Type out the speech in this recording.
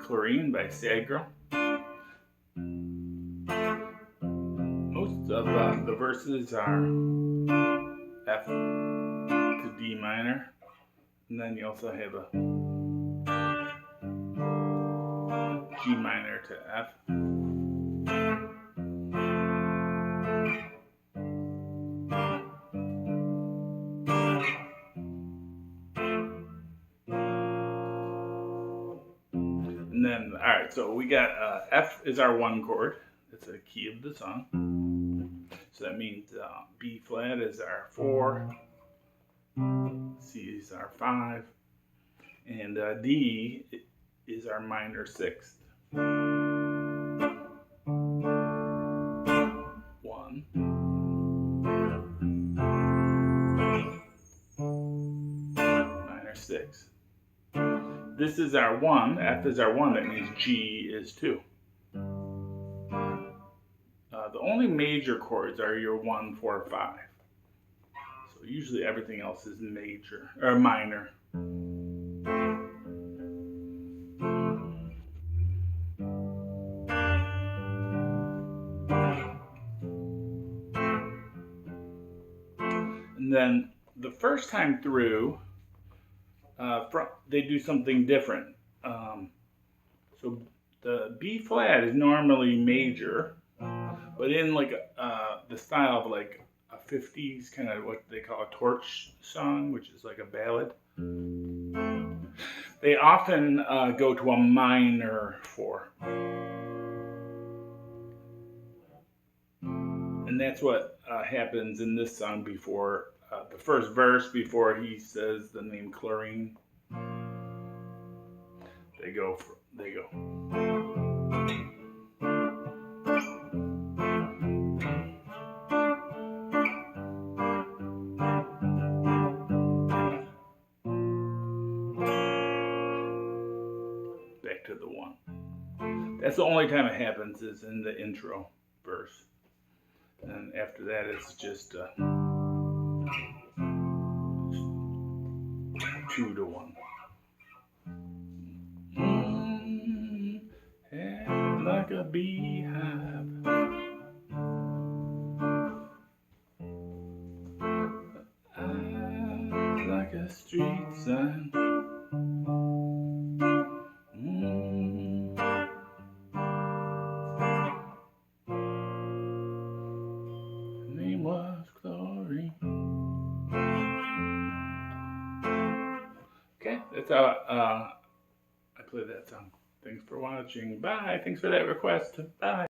Chlorine by SadGirl. Most of the verses are F to D minor, and then you also have a G minor to F. And then, all right, so we got F is our 1 chord. It's a key of the song. So that means B flat is our 4, C is our 5, and D is our minor 6th. 1, minor 6. This is our 1, F is our 1, that means G is 2. The only major chords are your 1, 4, 5. So usually everything else is major, or minor. And then the first time through, they do something different. So the B flat is normally major, but in like the style of like a 50s kind of what they call a torch song, which is like a ballad, they often go to a minor 4. And that's what happens in this song before the first verse, before he says the name Chlorine. They go. Back to the 1. That's the only time it happens, is in the intro verse. And after that, it's just 2 to 1. Head like a beehive, eyes like a street sign. Name was Chlorine. Okay, that's how I play that song. Thanks for watching. Bye. Thanks for that request. Bye.